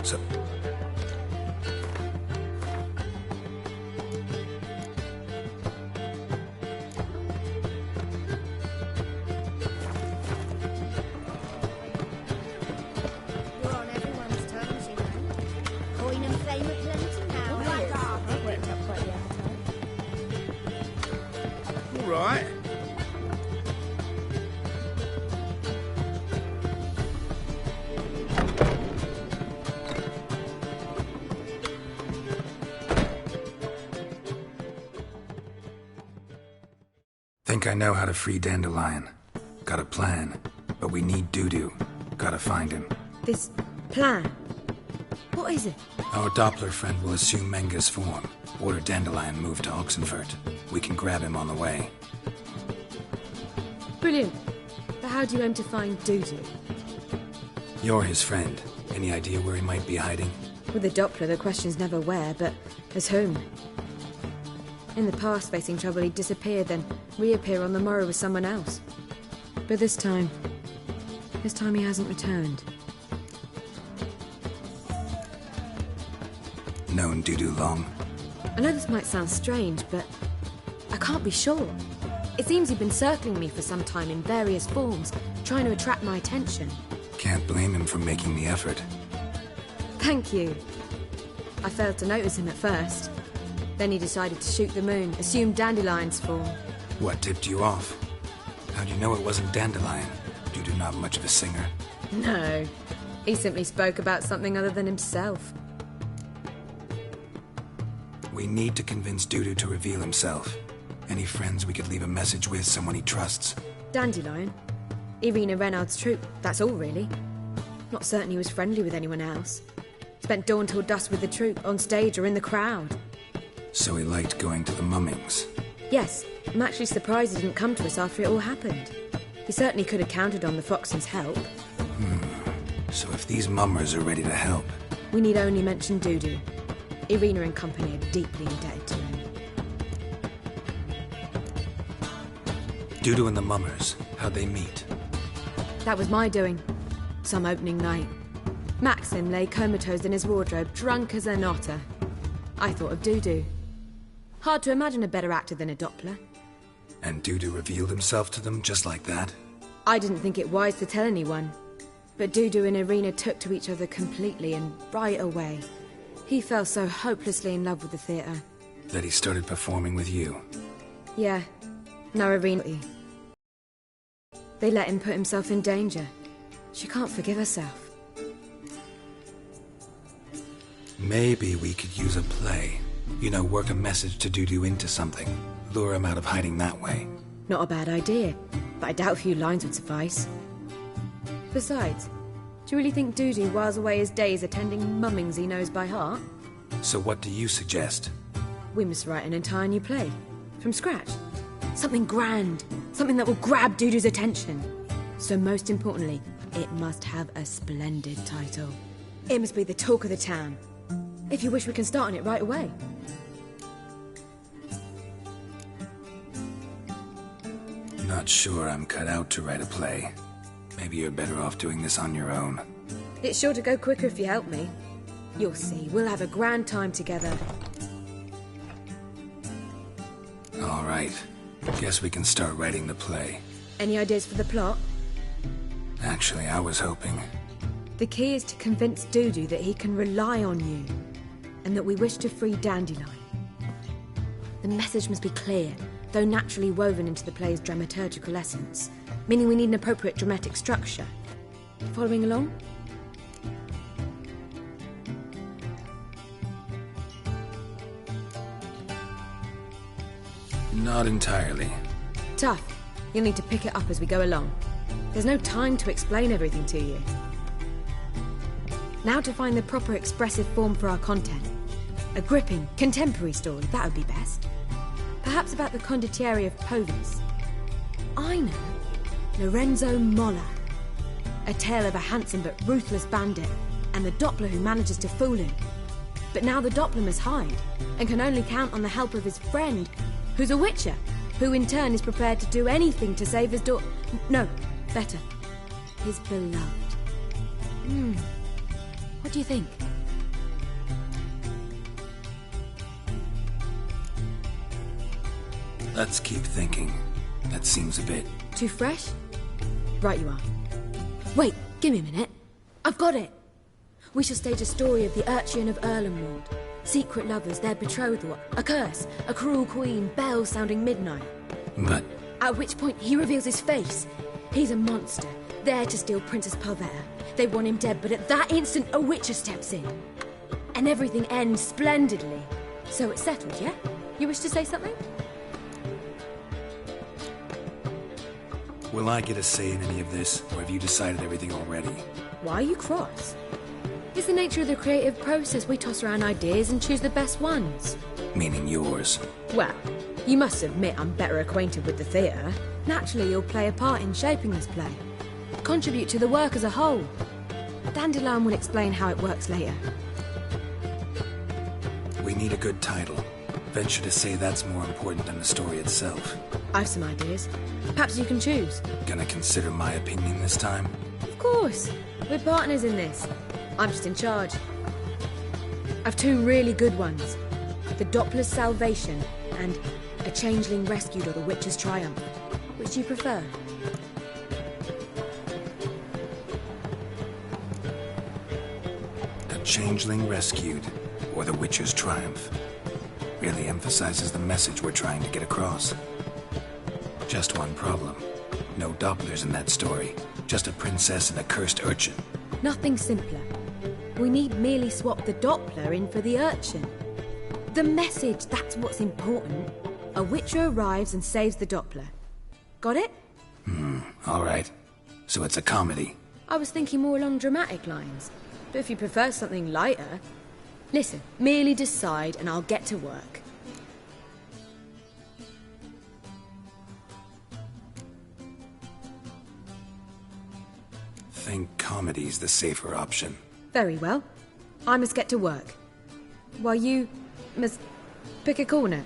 So... You're on everyone's terms, you know. Coin and fame are plenty now. I've worked up quite the appetite. All right. Think I know how to free Dandelion. Got a plan, but we need Dudu. Gotta find him. This plan? What is it? Our Doppler friend will assume Menga's form. Order Dandelion moved to Oxenfurt. We can grab him on the way. Brilliant. But how do you aim to find Dudu? You're his friend. Any idea where he might be hiding? With the Doppler, the question's never where, but as whom. In the past, facing trouble, he'd disappear, then reappear on the morrow with someone else. But this time he hasn't returned. Known Dudu long? I know this might sound strange, but I can't be sure. It seems he'd been circling me for some time in various forms, trying to attract my attention. Can't blame him for making the effort. Thank you. I failed to notice him at first. Then he decided to shoot the moon, assumed Dandelion's form. What tipped you off? How'd you know it wasn't Dandelion? Dudu not much of a singer. No, he simply spoke about something other than himself. We need to convince Dudu to reveal himself. Any friends we could leave a message with, someone he trusts? Dandelion? Irina Renard's troupe, that's all really. Not certain he was friendly with anyone else. Spent dawn till dusk with the troupe, on stage or in the crowd. So he liked going to the mummings. Yes, I'm actually surprised he didn't come to us after it all happened. He certainly could have counted on the Foxen's help. So if these mummers are ready to help... We need only mention Dudu. Irina and company are deeply indebted to him. Dudu and the mummers, how'd they meet? That was my doing. Some opening night. Maxim lay comatose in his wardrobe, drunk as an otter. I thought of Dudu. Hard to imagine a better actor than a Doppler. And Dudu revealed himself to them just like that? I didn't think it wise to tell anyone. But Dudu and Irina took to each other completely and right away. He fell so hopelessly in love with the theatre. That he started performing with you? Yeah. Now Irina... They let him put himself in danger. She can't forgive herself. Maybe we could use a play. You know, work a message to Dudu into something. Lure him out of hiding that way. Not a bad idea, but I doubt a few lines would suffice. Besides, do you really think Dudu whiles away his days attending mummings he knows by heart? So what do you suggest? We must write an entire new play. From scratch. Something grand. Something that will grab Dudu's attention. So most importantly, it must have a splendid title. It must be the talk of the town. If you wish, we can start on it right away. Not sure I'm cut out to write a play. Maybe you're better off doing this on your own. It's sure to go quicker if you help me. You'll see, we'll have a grand time together. All right. Guess we can start writing the play. Any ideas for the plot? Actually, I was hoping... The key is to convince Dudu that he can rely on you, and that we wish to free Dandelion. The message must be clear, though naturally woven into the play's dramaturgical essence, meaning we need an appropriate dramatic structure. Following along? Not entirely. Tough. You'll need to pick it up as we go along. There's no time to explain everything to you. Now to find the proper expressive form for our content. A gripping, contemporary story, that would be best. Perhaps about the condottieri of Povis. I know. Lorenzo Molla. A tale of a handsome but ruthless bandit, and the Doppler who manages to fool him. But now the Doppler must hide, and can only count on the help of his friend, who's a witcher, who in turn is prepared to do anything to save his daughter. No, better. His beloved. What do you think? Let's keep thinking. That seems a bit... Too fresh? Right you are. Wait, give me a minute. I've got it! We shall stage a story of the Urcheon of Erlenwald. Secret lovers, their betrothal, a curse, a cruel queen, bells sounding midnight. But... At which point he reveals his face. He's a monster, there to steal Princess Parvetta. They want him dead, but at that instant a witcher steps in. And everything ends splendidly. So it's settled, yeah? You wish to say something? Will I get a say in any of this, or have you decided everything already? Why are you cross? It's the nature of the creative process. We toss around ideas and choose the best ones. Meaning yours. Well, you must admit I'm better acquainted with the theatre. Naturally, you'll play a part in shaping this play. Contribute to the work as a whole. Dandelion will explain how it works later. We need a good title. Venture to say that's more important than the story itself. I've some ideas. Perhaps you can choose. Gonna consider my opinion this time? Of course. We're partners in this. I'm just in charge. I've two really good ones. The Doppler's Salvation and A Changeling Rescued or The Witcher's Triumph. Which do you prefer? A Changeling Rescued or The Witcher's Triumph. Really emphasizes the message we're trying to get across. Just one problem. No Dopplers in that story. Just a princess and a cursed urchin. Nothing simpler. We need merely swap the Doppler in for the urchin. The message, that's what's important. A witcher arrives and saves the Doppler. Got it? All right. So it's a comedy. I was thinking more along dramatic lines. But if you prefer something lighter... Listen, merely decide and I'll get to work. Think comedy's the safer option. Very well. I must get to work. While you must pick a corner.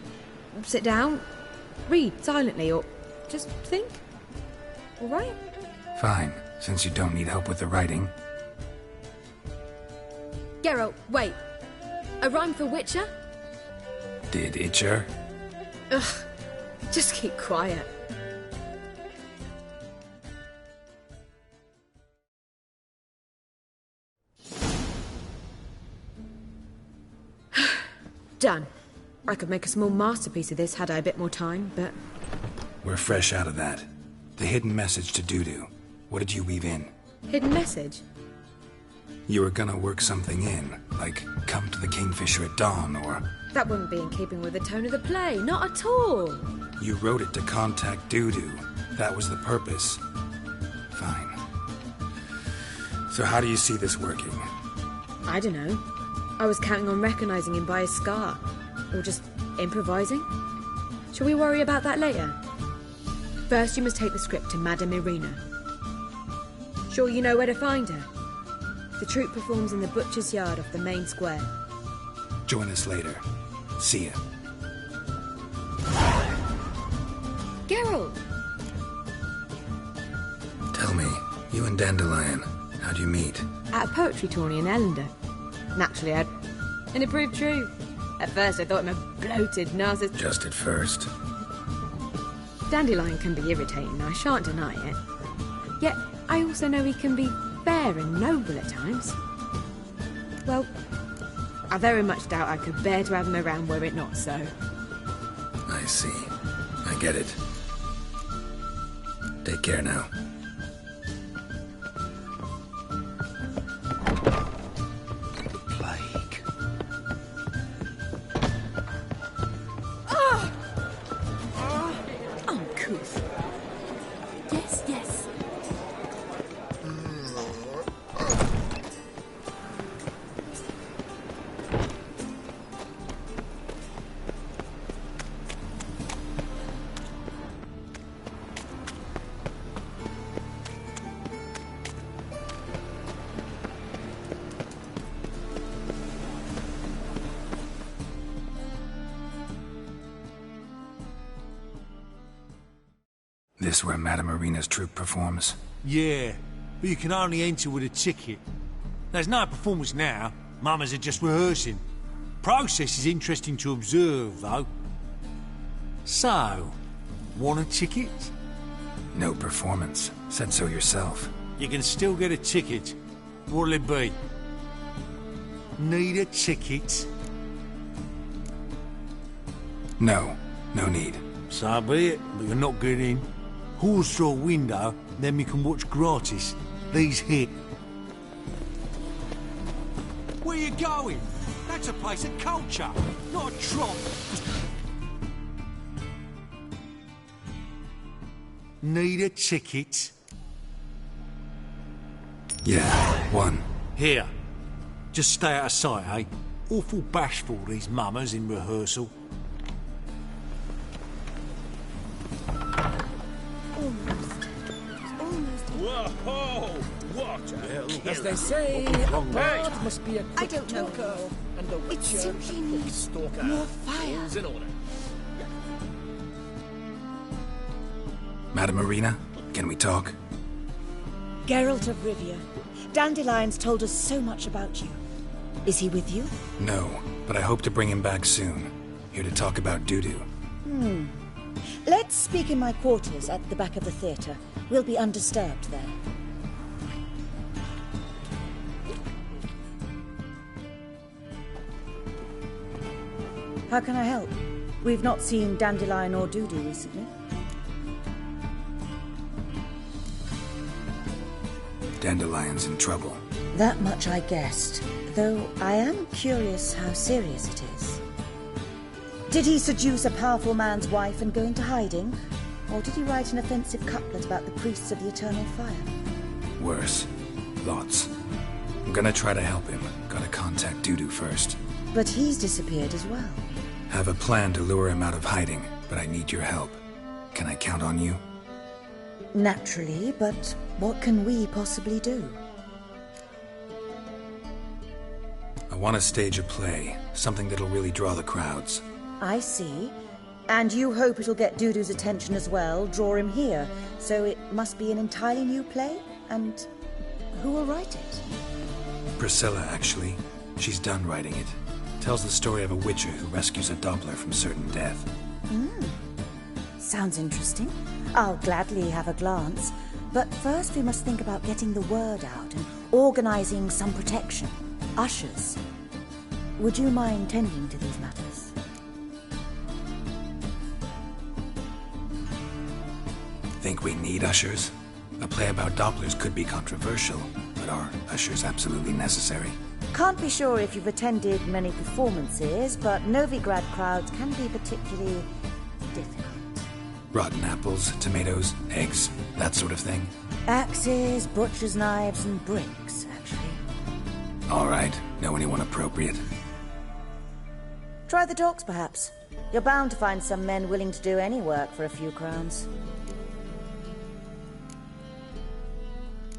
Sit down, read silently, or just think. All right? Fine, since you don't need help with the writing. Geralt, wait. A rhyme for Witcher? Did Itcher? Ugh, just keep quiet. Done. I could make a small masterpiece of this had I a bit more time, but... We're fresh out of that. The hidden message to Dudu. What did you weave in? Hidden message? You were gonna work something in, like come to the Kingfisher at dawn, or... That wouldn't be in keeping with the tone of the play, not at all. You wrote it to contact Dudu. That was the purpose. Fine. So how do you see this working? I don't know. I was counting on recognizing him by his scar. Or just improvising. Shall we worry about that later? First, you must take the script to Madame Irina. Sure you know where to find her? The troupe performs in the butcher's yard off the main square. Join us later. See ya. Geralt! Tell me, you and Dandelion, how'd you meet? At a poetry tourney in Ellender. Naturally, and it proved true. At first, I thought him a bloated narcissist. Just at first. Dandelion can be irritating, I shan't deny it. Yet, I also know he can be fair and noble at times. Well, I very much doubt I could bear to have him around were it not so. I see. I get it. Take care now. Plague. Uncouth. Yes, yes. This where Madame Irina's troupe performs? Yeah, but you can only enter with a ticket. There's no performance now. Mamas are just rehearsing. Process is interesting to observe, though. So, want a ticket? No performance. Said so yourself. You can still get a ticket. What'll it be? Need a ticket? No. No need. So be it, but you're not getting in. Horse through a window, then we can watch gratis. These hit. Where you going? That's a place of culture, not a trot. Need a ticket? Yeah, one. Here. Just stay out of sight, eh? Awful bashful, these mummers in rehearsal. Whoa! What a killer. As they say, a bard must be a I quick don't know. talker, and a It witcher simply needs Stalker. more fire. All's in order. Madam Marina, can we talk? Geralt of Rivia. Dandelion's told us so much about you. Is he with you? No, but I hope to bring him back soon. Here to talk about Dudu. Let's speak in my quarters at the back of the theatre. We'll be undisturbed there. How can I help? We've not seen Dandelion or Dudu recently. Dandelion's in trouble. That much I guessed, though I am curious how serious it is. Did he seduce a powerful man's wife and go into hiding? Or did he write an offensive couplet about the priests of the eternal fire? Worse. Lots. I'm gonna try to help him. Gotta contact Dudu first. But he's disappeared as well. Have a plan to lure him out of hiding, but I need your help. Can I count on you? Naturally, but what can we possibly do? I want to stage a play. Something that'll really draw the crowds. I see. And you hope it'll get Dudu's attention as well, draw him here. So it must be an entirely new play? And who will write it? Priscilla, actually. She's done writing it. Tells the story of a witcher who rescues a Doppler from certain death. Sounds interesting. I'll gladly have a glance. But first we must think about getting the word out and organizing some protection. Ushers. Would you mind tending to these matters? Think we need ushers? A play about Dopplers could be controversial, but are ushers absolutely necessary? Can't be sure if you've attended many performances, but Novigrad crowds can be particularly difficult. Rotten apples, tomatoes, eggs, that sort of thing? Axes, butcher's knives, and bricks, actually. All right. Know anyone appropriate? Try the docks, perhaps. You're bound to find some men willing to do any work for a few crowns.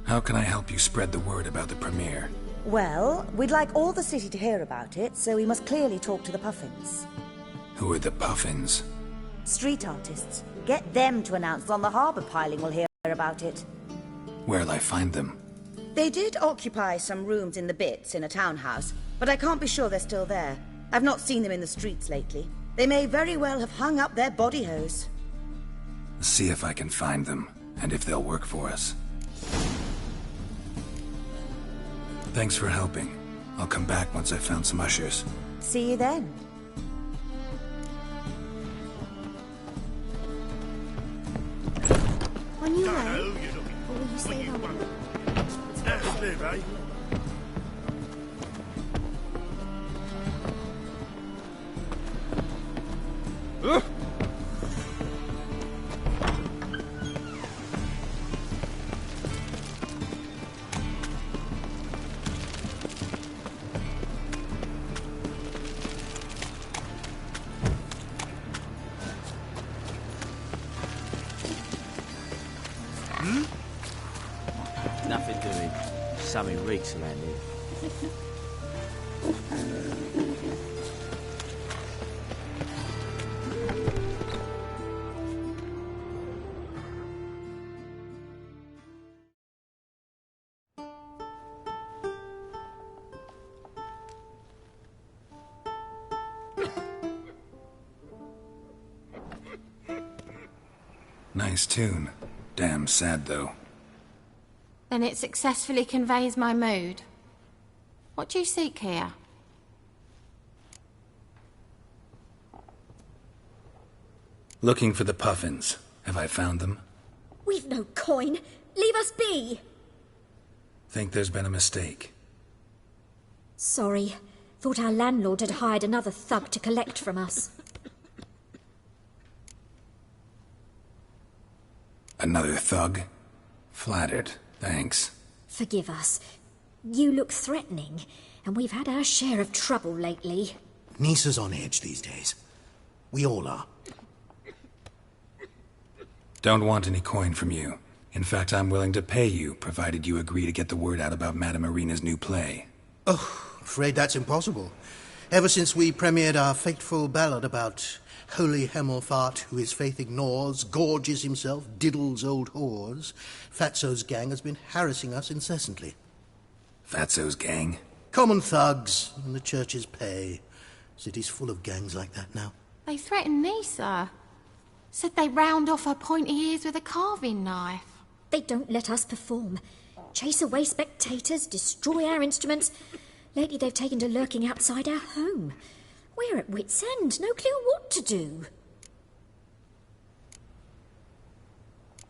How can I help you spread the word about the premiere? Well, we'd like all the city to hear about it, so we must clearly talk to the Puffins. Who are the Puffins? Street artists. Get them to announce on the harbour piling we'll hear about it. Where'll I find them? They did occupy some rooms in the Bits in a townhouse, but I can't be sure they're still there. I've not seen them in the streets lately. They may very well have hung up their body hose. See if I can find them, and if they'll work for us. Thanks for helping. I'll come back once I've found some ushers. See you then. On your Don't know way? who you're looking Or will you for. stay You home? won't. It's now to live, eh? Nothing doing. Something reeks around here. Nice tune. Damn sad, though. Then it successfully conveys my mood. What do you seek here? Looking for the Puffins. Have I found them? We've no coin. Leave us be. Think there's been a mistake. Sorry. Thought our landlord had hired another thug to collect from us. Another thug? Flattered. Thanks. Forgive us. You look threatening, and we've had our share of trouble lately. Nisa's on edge these days. We all are. Don't want any coin from you. In fact, I'm willing to pay you, provided you agree to get the word out about Madame Irina's new play. Oh, afraid that's impossible. Ever since we premiered our fateful ballad about holy Hemelfart, who his faith ignores, gorges himself, diddles old whores, Fatso's gang has been harassing us incessantly. Fatso's gang? Common thugs in the church's pay. City's full of gangs like that now. They threatened Nisa. Said they round off her pointy ears with a carving knife. They don't let us perform. Chase away spectators, destroy our instruments. Lately they've taken to lurking outside our home. We're at wit's end, no clue what to do.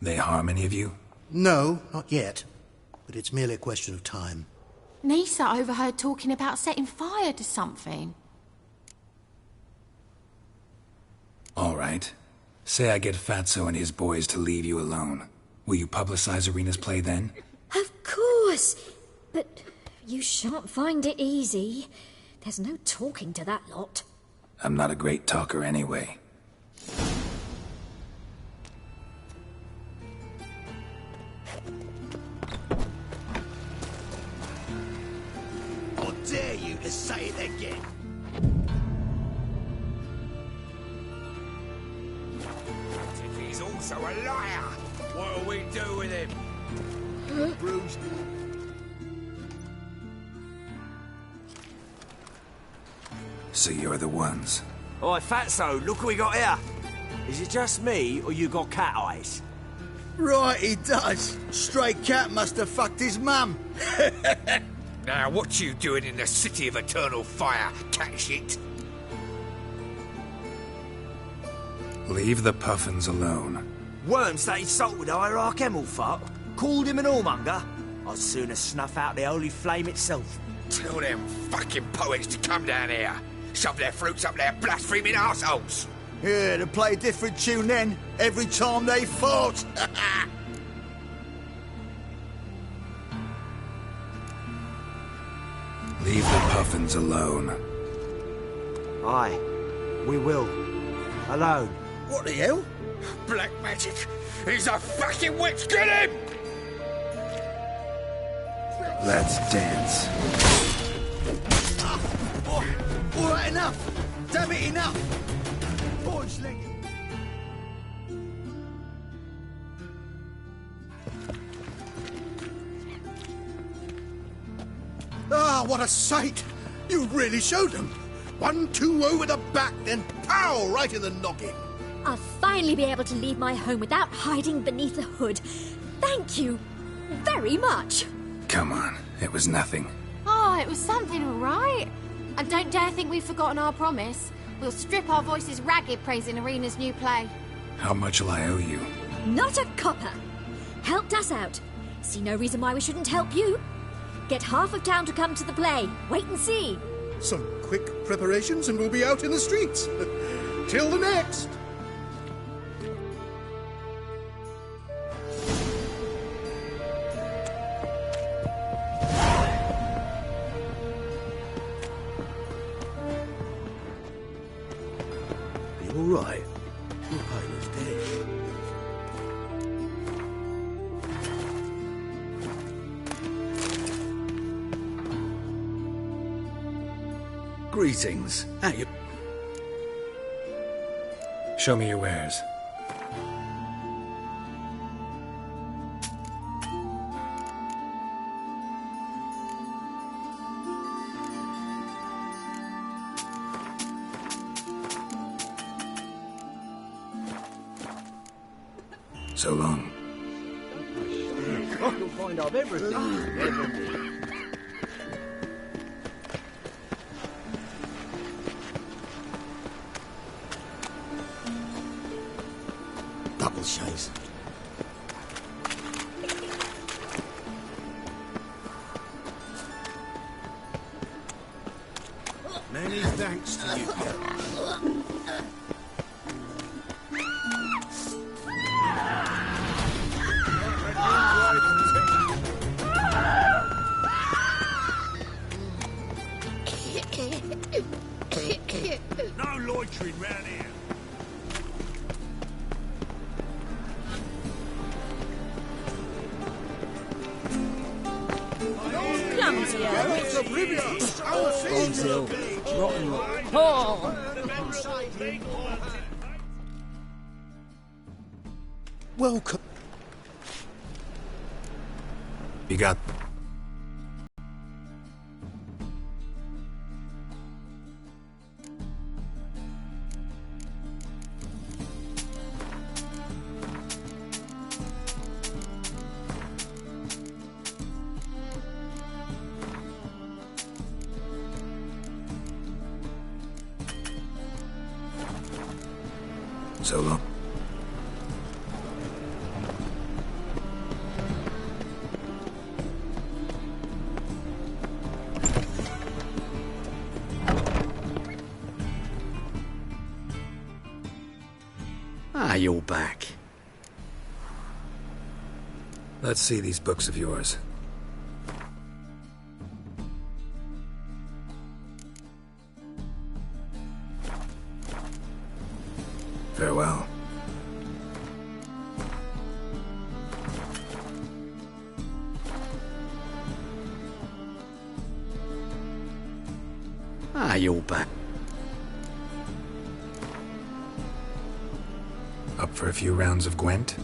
They harm any of you? No, not yet. But it's merely a question of time. Nisa overheard talking about setting fire to something. All right. Say I get Fatso and his boys to leave you alone. Will you publicize Irina's play then? Of course. But you shan't find it easy. There's no talking to that lot. I'm not a great talker anyway. How dare you to say it again? He's also a liar. What'll we do with him? Bruce. So you're the ones. Oi, Fatso, look what we got here. Is it just me, or you got cat eyes? Right, he does. Stray cat must have fucked his mum. Now, what you doing in the city of eternal fire, cat shit? Leave the Puffins alone. Worms that insulted Hierarch Hemelfart, called him an whoremonger. I'd sooner snuff out the holy flame itself. Tell them fucking poets to come down here. Shove their fruits up their blaspheming arseholes. Yeah, to play a different tune then, every time they fought. Leave the Puffins alone. Aye, we will. Alone. What the hell? Black magic. He's a fucking witch. Get him! Let's dance. All right, enough. Damn it, enough. Boys, leg. Ah, what a sight! You really showed them. 1-2 over the back, then pow, right in the noggin. I'll finally be able to leave my home without hiding beneath a hood. Thank you very much. Come on, it was nothing. Oh, it was something, all right. And don't dare think we've forgotten our promise. We'll strip our voices ragged praising Irina's new play. How much will I owe you? Not a copper. Helped us out. See no reason why we shouldn't help you. Get half of town to come to the play. Wait and see. Some quick preparations and we'll be out in the streets. Till the next. You all right? Your partner's dead. Greetings. How you? Show me your wares. So long. You'll find out everything. Double chase. Many thanks to you, Captain. No loitering round here. Clumsy elf. It's oblivious. Our Bones ill. Rotten lot. Oh. Welcome. You got... So long. Ah, you're back. Let's see these books of yours. Farewell. Ah, you're back. Up for a few rounds of Gwent?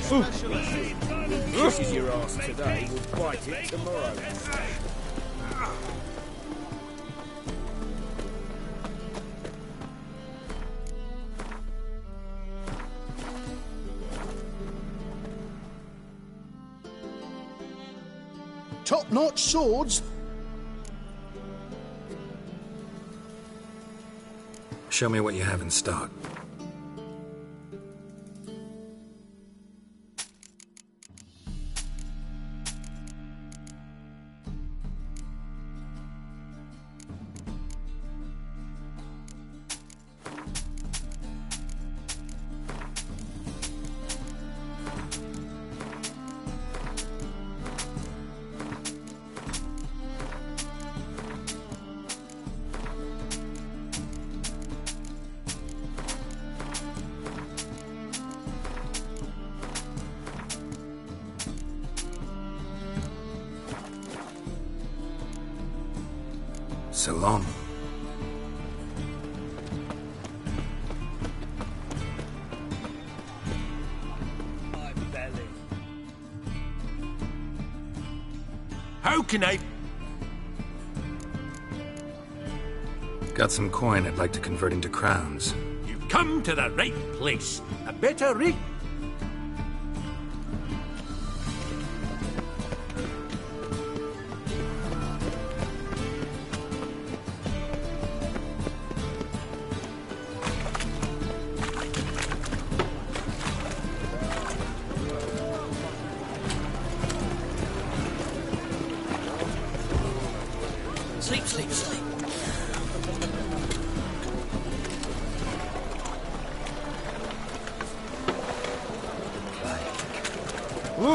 This is your ass today, we'll bite it tomorrow. Top-notch swords? Show me what you have in stock. So long. My belly. How can I... Got some coin I'd like to convert into crowns. You've come to the right place. A better rate. Sleep, sleep, sleep.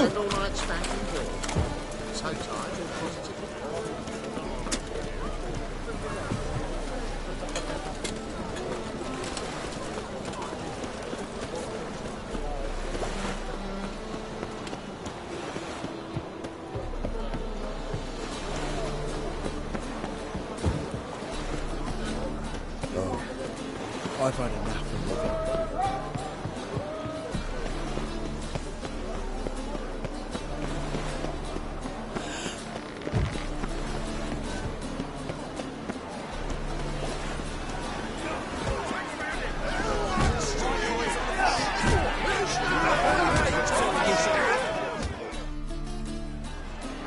Spend all night spanking board. So tired and positive. I've had enough of living.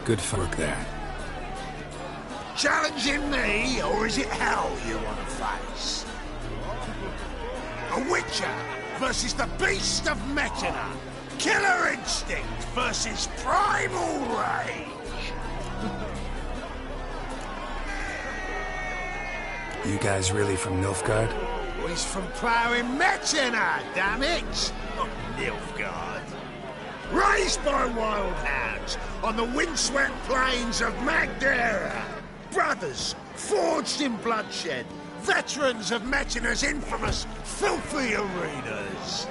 Good work there. Challenging me, or is it hell you want to face? A Witcher versus the Beast of Metina. Killer instinct versus primal rage. You guys really from Nilfgaard? He's from ploughing Metina, damn it! Not Nilfgaard. Raised by wild hounds on the windswept plains of Magdera. Brothers forged in bloodshed. Veterans of Metina's infamous filthy arenas.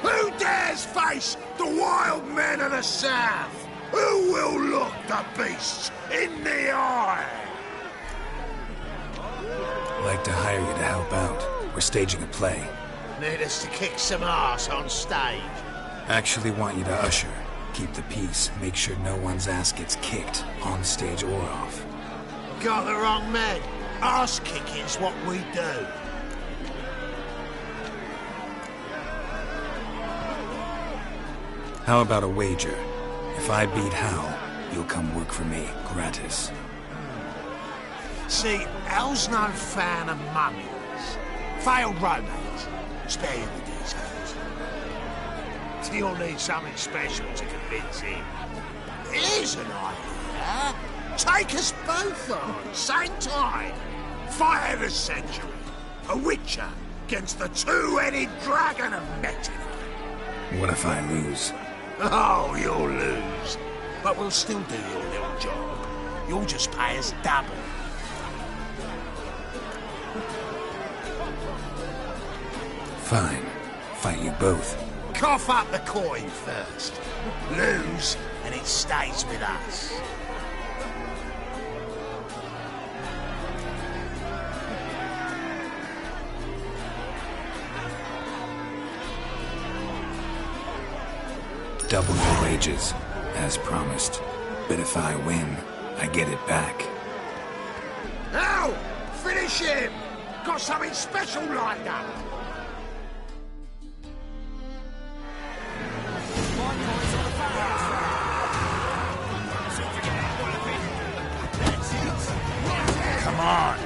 Who dares face the wild men of the south? Who will look the beasts in the eye? I'd like to hire you to help out. We're staging a play. Need us to kick some ass on stage. Actually want you to usher. Keep the peace. Make sure no one's ass gets kicked, on stage or off. Got the wrong man. Ass kicking's what we do. How about a wager? If I beat Hal, you'll come work for me, gratis. See, Hal's no fan of mummies. Failed romance. Spare you the details. You'll need something special to convince him. Here's an idea. Take us both on, same time. Fight of the century. A Witcher against the two-headed dragon of Metina. What if I lose? Oh, you'll lose. But we'll still do your little job. You'll just pay us double. Fine. Fight you both. Cough up the coin first. Lose, and it stays with us. double your wages, as promised. But if I win, I get it back. Now, finish him! Got something special lined up! Come on!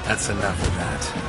That's enough of that.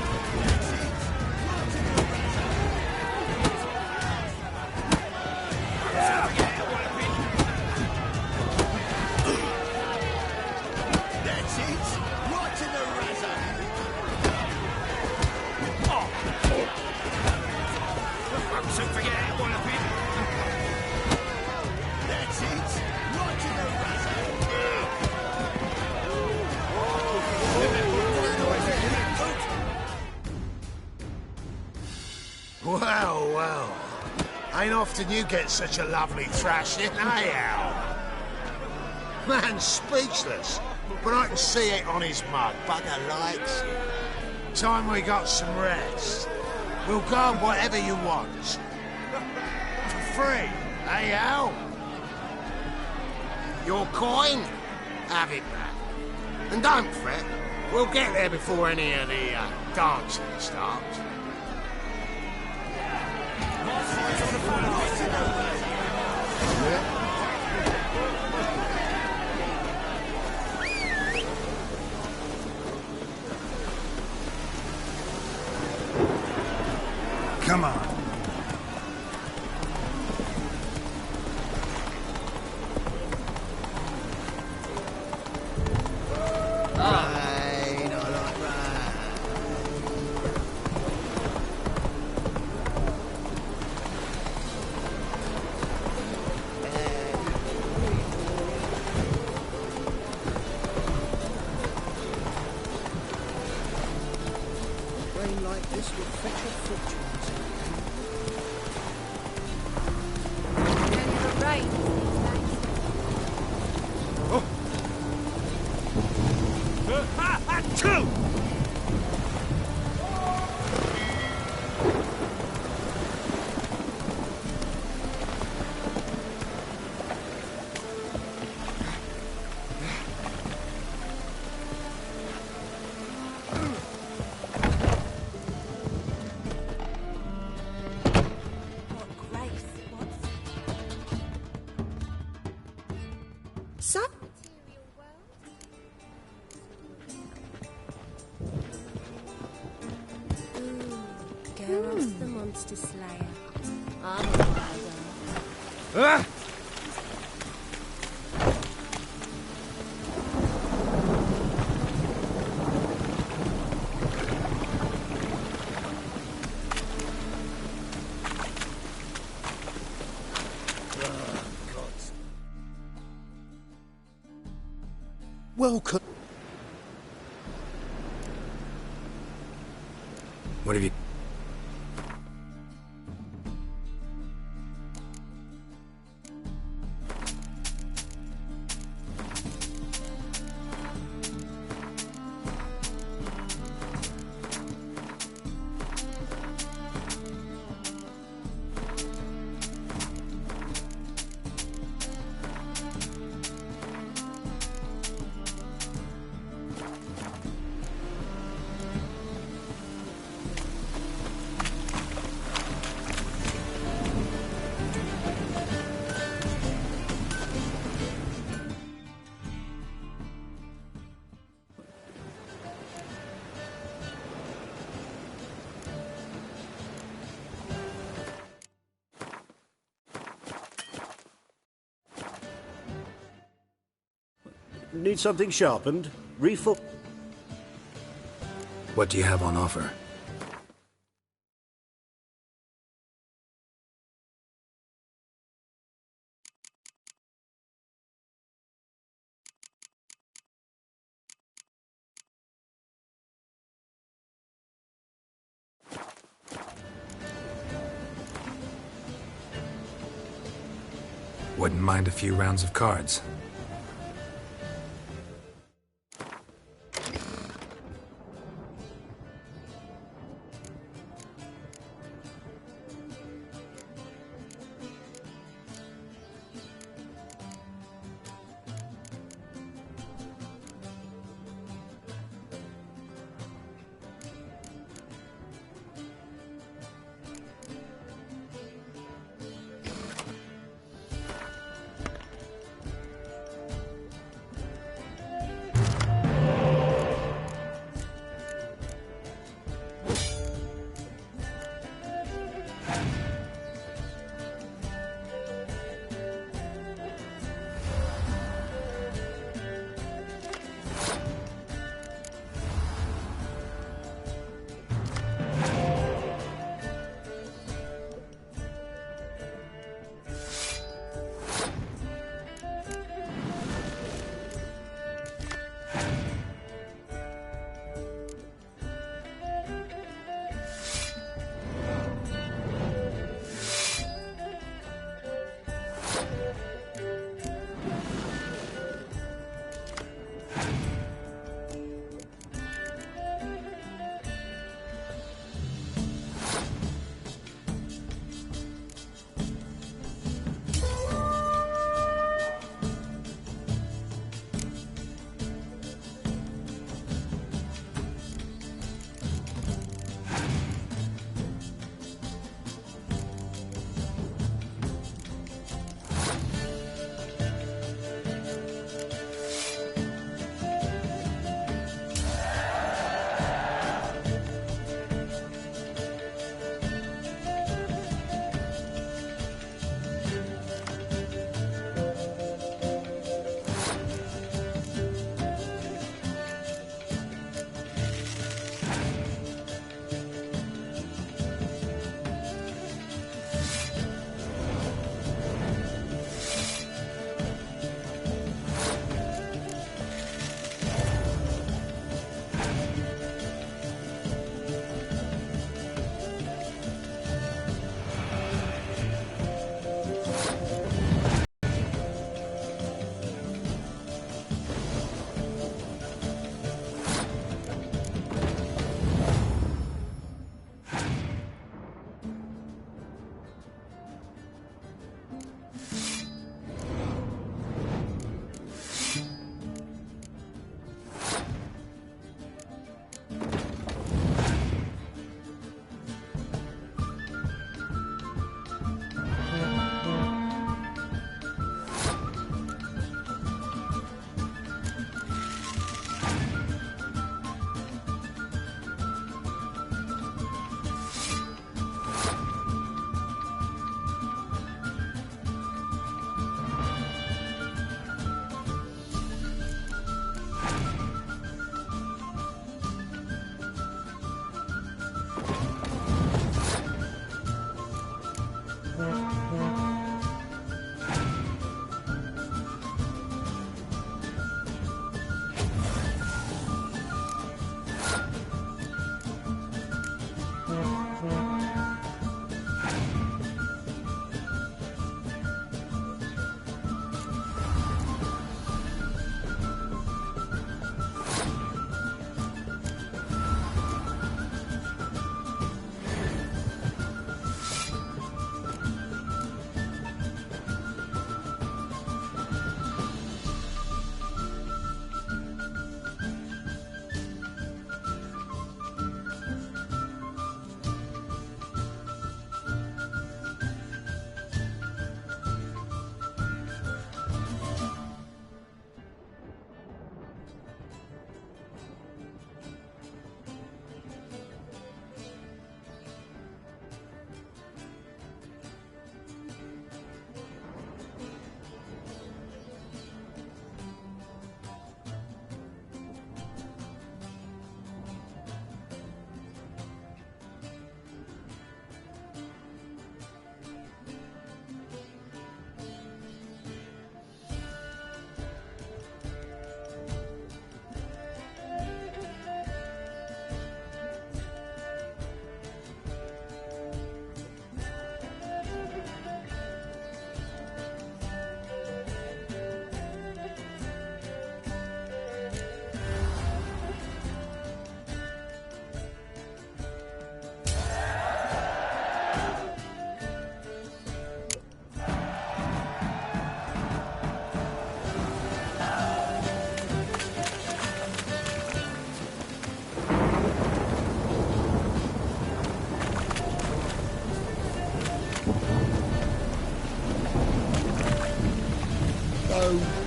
Well, well. Ain't often you get such a lovely thrashing, eh, Al? Man's speechless, but I can see it on his mug. Bugger likes it. Time we got some rest. We'll go whatever you want. For free, eh, Al? Your coin? Have it back. And don't fret, we'll get there before any of the dancing starts. Come on. Rain like this will fetch a fortune. Sup? Garros the Monster Slayer. I'm a wild one. Welcome. What have you... Need something sharpened? Refill. What do you have on offer? Wouldn't mind a few rounds of cards.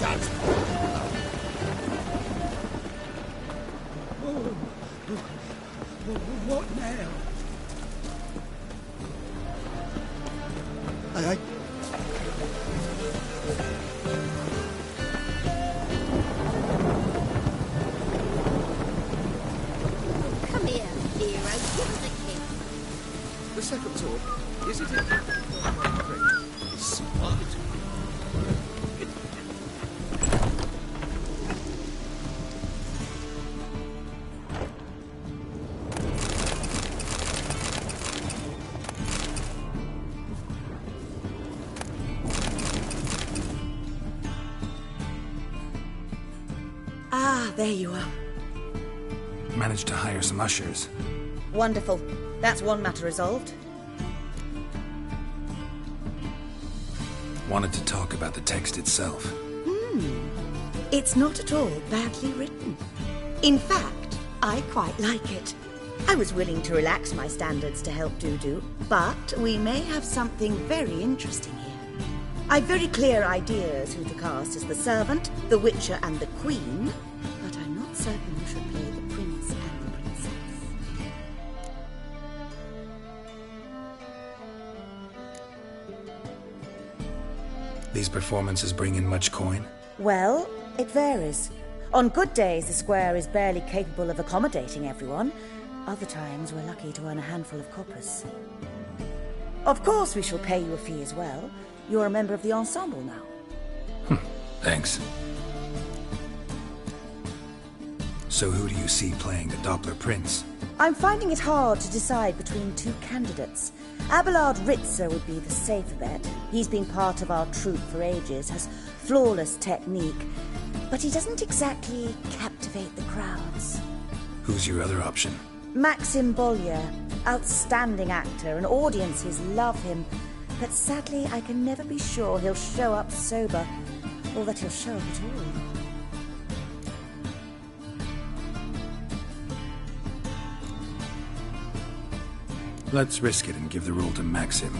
That's... What now? Aye, aye. Come here, hero. Give us a kick. The second talk, is it in? Smart. Ah, there you are. Managed to hire some ushers. Wonderful. That's one matter resolved. Wanted to talk about the text itself. It's not at all badly written. In fact, I quite like it. I was willing to relax my standards to help Dudu, but we may have something very interesting here. I've very clear ideas who to cast as the servant, the witcher, and the queen, but I'm not certain who should play the prince and the princess. These performances bring in much coin? Well, it varies. On good days, the square is barely capable of accommodating everyone. Other times, we're lucky to earn a handful of coppers. Of course, we shall pay you a fee as well. You're a member of the ensemble now. Thanks. So who do you see playing the Doppler Prince? I'm finding it hard to decide between two candidates. Abelard Ritzer would be the safer bet. He's been part of our troupe for ages, has flawless technique, but he doesn't exactly captivate the crowds. Who's your other option? Maxim Bollier, outstanding actor, and audiences love him. But sadly, I can never be sure he'll show up sober, or that he'll show up at all. Let's risk it and give the role to Maxim.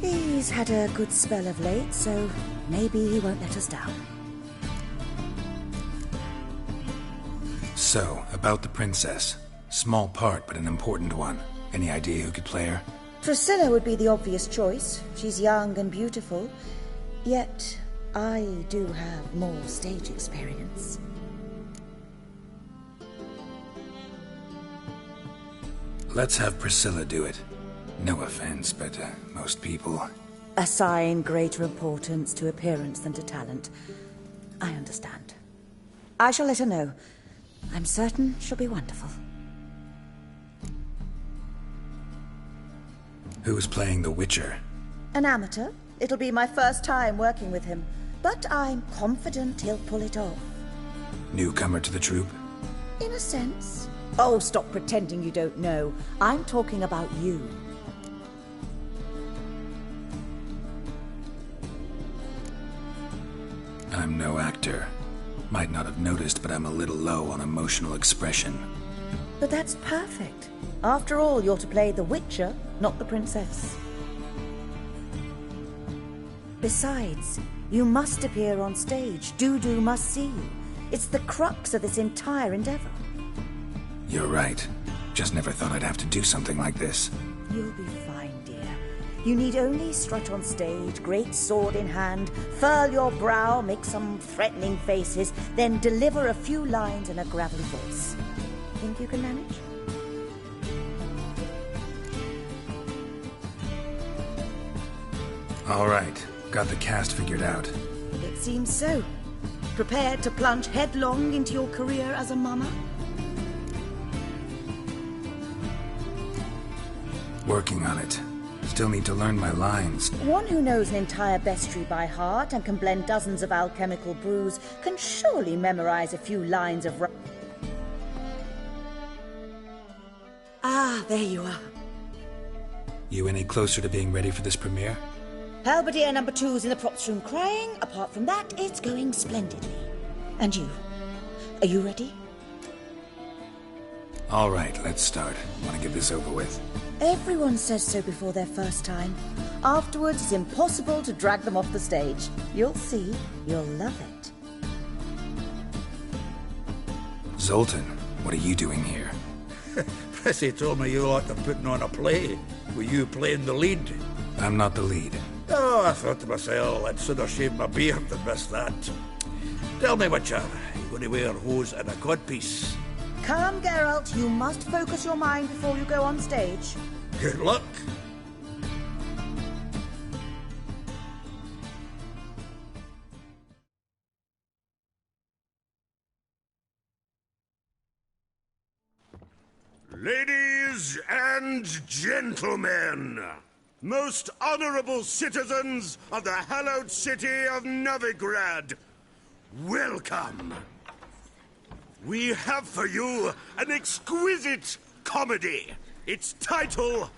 He's had a good spell of late, so maybe he won't let us down. So, about the princess. Small part, but an important one. Any idea who could play her? Priscilla would be the obvious choice. She's young and beautiful. Yet, I do have more stage experience. Let's have Priscilla do it. No offense, but most people... Assign greater importance to appearance than to talent. I understand. I shall let her know. I'm certain she'll be wonderful. Who's playing the Witcher? An amateur. It'll be my first time working with him, but I'm confident he'll pull it off. Newcomer to the troupe? In a sense. Oh, stop pretending you don't know. I'm talking about you. I'm no actor. Might not have noticed, but I'm a little low on emotional expression. But that's perfect. After all, you're to play the Witcher, not the princess. Besides, you must appear on stage. Dudu must see you. It's the crux of this entire endeavor. You're right. Just never thought I'd have to do something like this. You'll be fine, dear. You need only strut on stage, great sword in hand, furl your brow, make some threatening faces, then deliver a few lines in a gravelly voice. Think you can manage? All right. Got the cast figured out. It seems so. Prepared to plunge headlong into your career as a mama? Working on it. Still need to learn my lines. One who knows an entire bestiary by heart and can blend dozens of alchemical brews can surely memorize a few lines of... Ah, there you are. You any closer to being ready for this premiere? Halberdier number 2's in the props room crying. Apart from that, it's going splendidly. And you? Are you ready? All right, let's start. Want to get this over with? Everyone says so before their first time. Afterwards, it's impossible to drag them off the stage. You'll see. You'll love it. Zoltan, what are you doing here? Prissy told me you like to putting on a play. Were you playing the lead? I'm not the lead. Oh, I thought to myself, I'd sooner shave my beard than miss that. Tell me, Witcher, you going to wear hose and a codpiece? Calm, Geralt. You must focus your mind before you go on stage. Good luck. Ladies and gentlemen, most honorable citizens of the hallowed city of Novigrad, welcome. We have for you an exquisite comedy. Its title,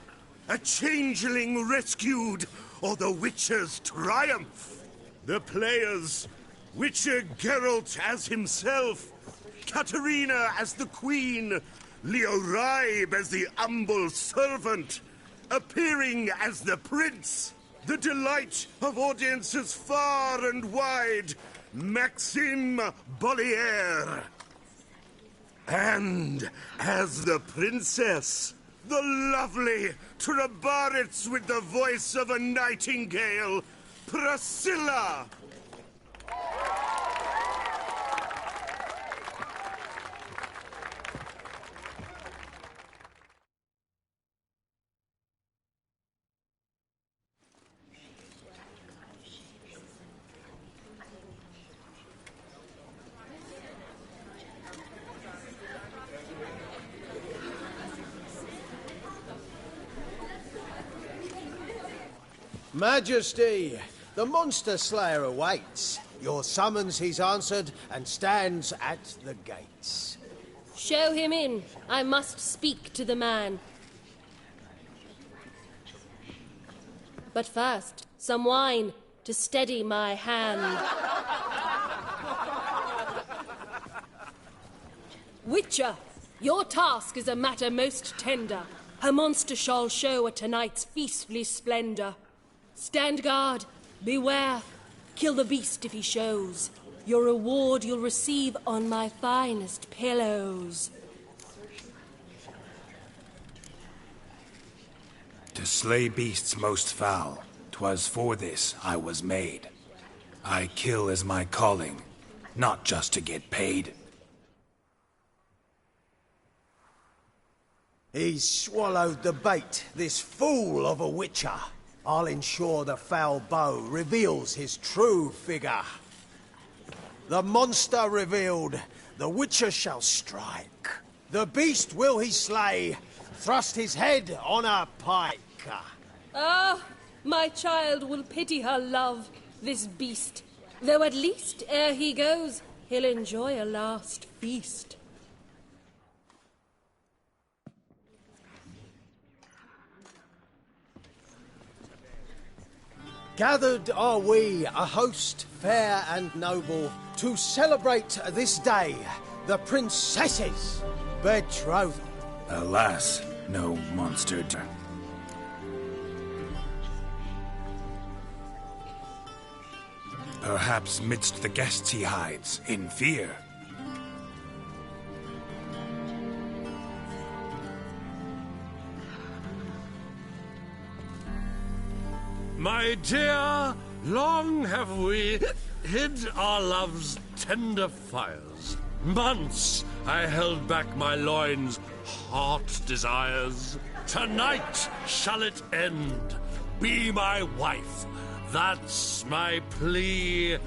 A Changeling Rescued, or The Witcher's Triumph. The players, Witcher Geralt as himself, Katarina as the Queen, Leoribe as the humble servant, appearing as the prince, the delight of audiences far and wide, Maxime Bollier. And as the princess, the lovely Trabaritz with the voice of a nightingale, Priscilla. Majesty, the Monster Slayer awaits. Your summons he's answered and stands at the gates. Show him in. I must speak to the man. But first, some wine to steady my hand. Witcher, your task is a matter most tender. Her monster shall show at tonight's feastly splendor. Stand guard, beware, kill the beast if he shows. Your reward you'll receive on my finest pillows. To slay beasts most foul, 'twas for this I was made. I kill as my calling, not just to get paid. He's swallowed the bait, this fool of a Witcher. I'll ensure the foul bow reveals his true figure. The monster revealed, the Witcher shall strike. The beast will he slay, thrust his head on a pike. Ah, my child will pity her love, this beast. Though at least, ere he goes, he'll enjoy a last feast. Gathered are we, a host fair and noble, to celebrate this day, the princess's betrothal. Alas, no monster. Perhaps midst the guests he hides, in fear. My dear, long have we hid our love's tender fires. Months I held back my loins' heart desires. Tonight shall it end. Be my wife. That's my plea.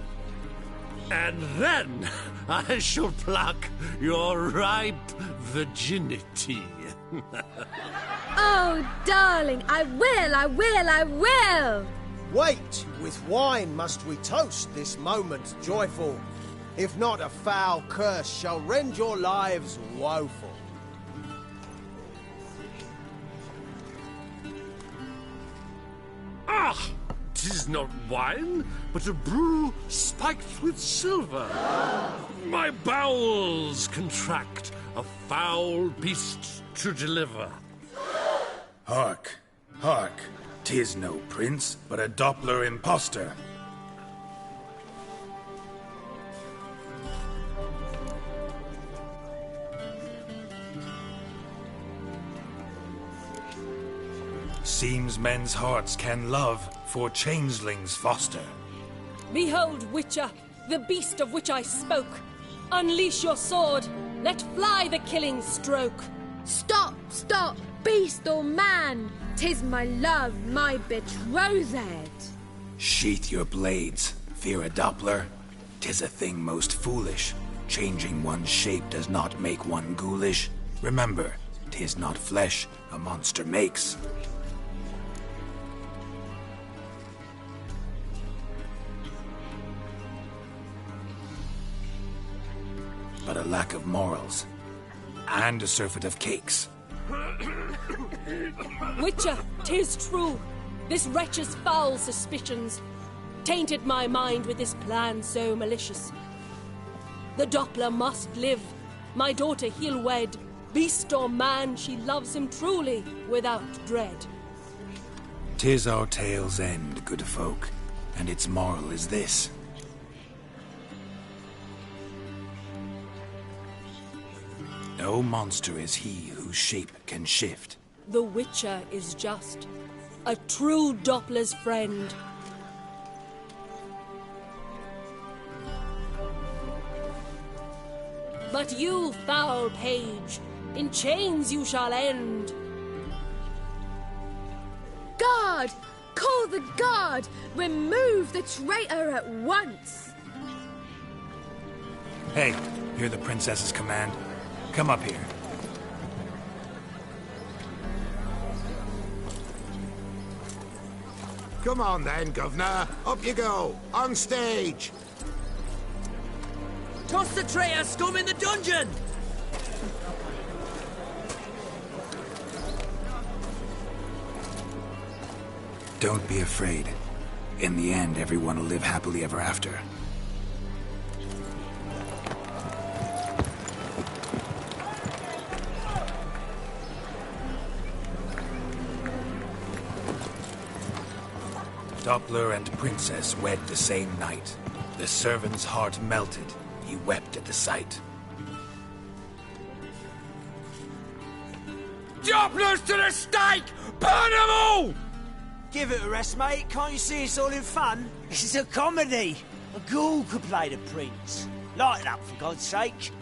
And then I shall pluck your ripe virginity. Oh, darling, I will! Wait, with wine must we toast this moment joyful. If not, a foul curse shall rend your lives woeful. Ah! 'Tis not wine, but a brew spiked with silver. My bowels contract, a foul beast to deliver. Hark, hark, 'tis no prince, but a Doppler impostor. Seems men's hearts can love, for changelings foster. Behold, Witcher, the beast of which I spoke. Unleash your sword. Let fly the killing stroke. Stop, stop, beast or man. 'Tis my love, my betrothed. Sheath your blades, fear a Doppler. 'Tis a thing most foolish. Changing one's shape does not make one ghoulish. Remember, 'tis not flesh a monster makes. But a lack of morals, and a surfeit of cakes. Witcher, 'tis true. This wretch's foul suspicions tainted my mind with this plan so malicious. The Doppler must live. My daughter he'll wed. Beast or man, she loves him truly, without dread. 'Tis our tale's end, good folk, and its moral is this. No monster is he whose shape can shift. The Witcher is just a true Doppler's friend. But you, foul page, in chains you shall end. Guard! Call the guard! Remove the traitor at once! Hey, hear the princess's command? Come up here. Come on then, Governor. Up you go. On stage. Toss the traitor scum in the dungeon! Don't be afraid. In the end, everyone will live happily ever after. Doppler and Princess wed the same night. The servant's heart melted. He wept at the sight. Dopplers to the stake! Burn them all! Give it a rest, mate. Can't you see it's all in fun? This is a comedy. A ghoul could play the prince. Lighten up, for God's sake.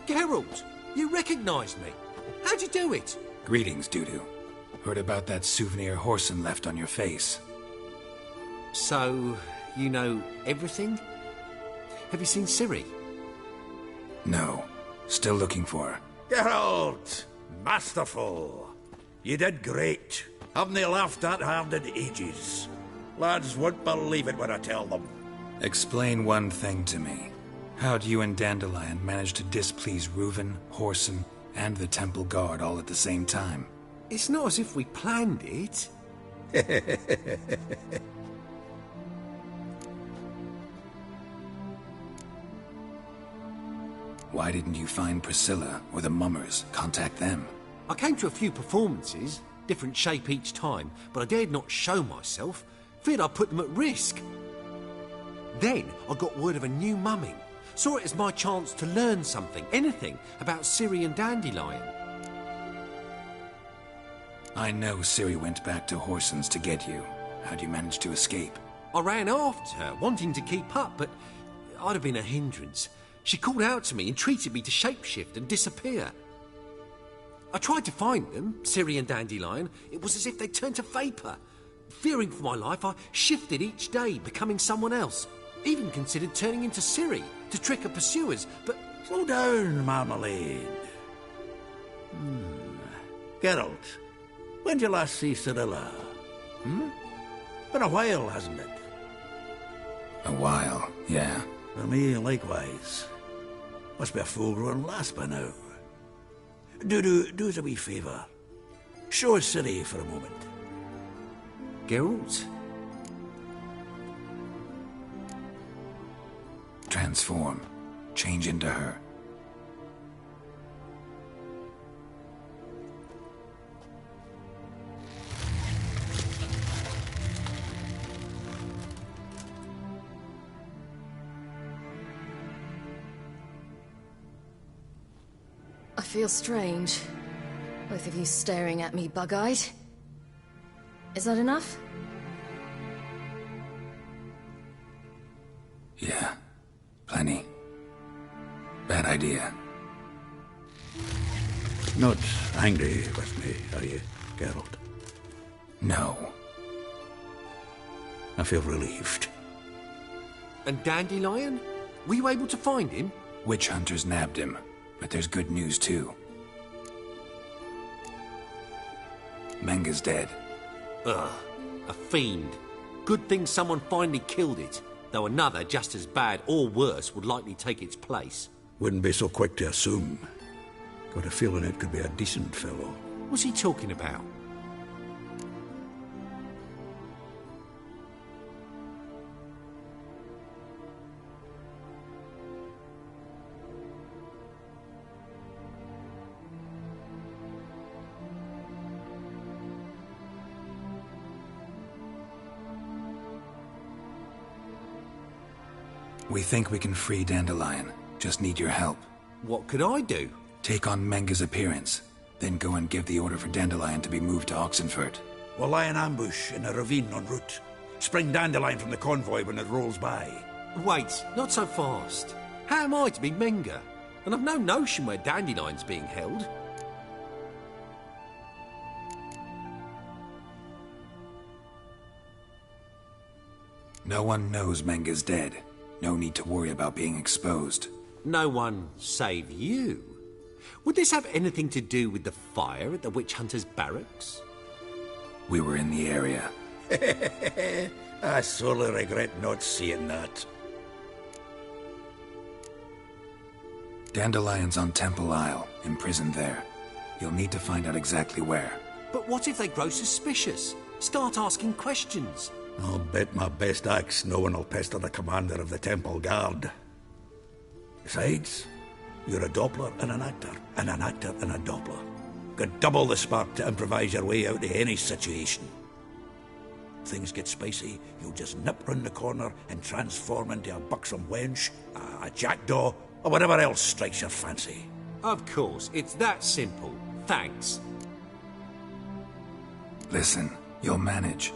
Geralt, you recognized me. How'd you do it? Greetings, Dudu. Heard about that souvenir Whoreson left on your face. So, you know everything? Have you seen Ciri? No. Still looking for her. Geralt! Masterful! You did great. Haven't they laughed that hard in ages? Lads won't believe it when I tell them. Explain one thing to me. How'd you and Dandelion manage to displease Reuven, Whoreson, and the Temple Guard all at the same time? It's not as if we planned it. Why didn't you find Priscilla or the Mummers? Contact them. I came to a few performances, different shape each time, but I dared not show myself. Feared I'd put them at risk. Then I got word of a new mumming. Saw it as my chance to learn something, anything, about Ciri and Dandelion. I know Ciri went back to Whoreson's to get you. How'd you manage to escape? I ran after her, wanting to keep up, but I'd have been a hindrance. She called out to me, entreated me to shapeshift and disappear. I tried to find them, Ciri and Dandelion. It was as if they'd turned to vapour. Fearing for my life, I shifted each day, becoming someone else. Even considered turning into Ciri to trick her pursuers, but... Slow down, Marmalade. Geralt, when did you last see Cirilla? Been a while, hasn't it? A while, yeah. For me, likewise. Must be a full-grown lass by now. Do us a wee favour. Show us Ciri for a moment. Geralt? Transform. Change into her. I feel strange. Both of you staring at me bug-eyed. Is that enough? Yeah. Plenty. Bad idea. Not angry with me, are you, Geralt? No. I feel relieved. And Dandelion? Were you able to find him? Witch hunters nabbed him, but there's good news too. Menga's dead. Ugh, a fiend. Good thing someone finally killed it, though another just as bad or worse would likely take its place. Wouldn't be so quick to assume. Got a feeling it could be a decent fellow. What's he talking about? We think we can free Dandelion. Just need your help. What could I do? Take on Menga's appearance, then go and give the order for Dandelion to be moved to Oxenfurt. We'll lie in ambush in a ravine en route. Spring Dandelion from the convoy when it rolls by. Wait, not so fast. How am I to be Menga? And I've no notion where Dandelion's being held. No one knows Menga's dead. No need to worry about being exposed. No one save you. Would this have anything to do with the fire at the Witch Hunters' barracks? We were in the area. I sorely regret not seeing that. Dandelion's on Temple Isle, imprisoned there. You'll need to find out exactly where. But what if they grow suspicious? Start asking questions? I'll bet my best axe no one will pester the commander of the Temple Guard. Besides, you're a Doppler and an actor and a Doppler. Got double the spark to improvise your way out of any situation. Things get spicy, you'll just nip round the corner and transform into a buxom wench, a jackdaw, or whatever else strikes your fancy. Of course, it's that simple. Thanks. Listen, you'll manage.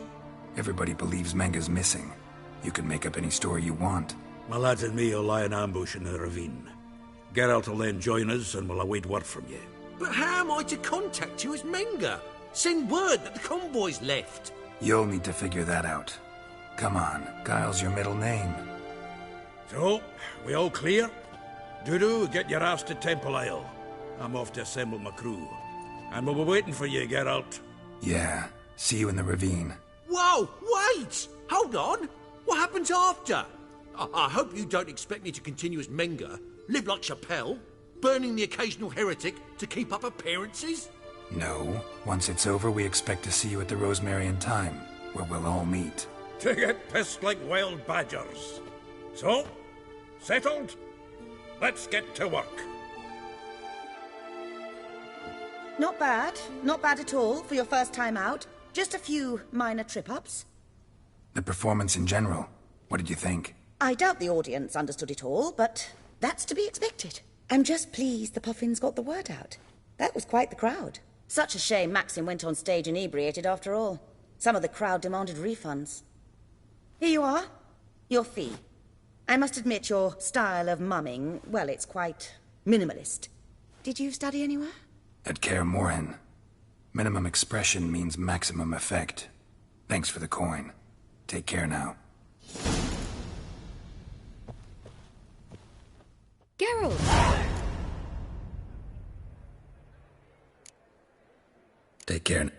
Everybody believes Menga's missing. You can make up any story you want. My lads and me will lie in ambush in the ravine. Geralt will then join us and we'll await word from you. But how am I to contact you as Menga? Send word that the convoy's left. You'll need to figure that out. Come on, Guile's your middle name. So, we all clear? Dudu, get your ass to Temple Isle. I'm off to assemble my crew. And we'll be waiting for you, Geralt. Yeah, see you in the ravine. Whoa, wait! Hold on! What happens after? I hope you don't expect me to continue as Menga, live like Chappelle, burning the occasional heretic to keep up appearances? No. Once it's over, we expect to see you at the Rosemarian Time, where we'll all meet. To get pissed like wild badgers. So, settled? Let's get to work. Not bad. Not bad at all for your first time out. Just a few minor trip-ups. The performance in general, what did you think? I doubt the audience understood it all, but that's to be expected. I'm just pleased the Puffins got the word out. That was quite the crowd. Such a shame Maxim went on stage inebriated after all. Some of the crowd demanded refunds. Here you are. Your fee. I must admit your style of mumming, well, it's quite minimalist. Did you study anywhere? At Kaer Morhen. Minimum expression means maximum effect. Thanks for the coin. Take care now. Geralt! Take care.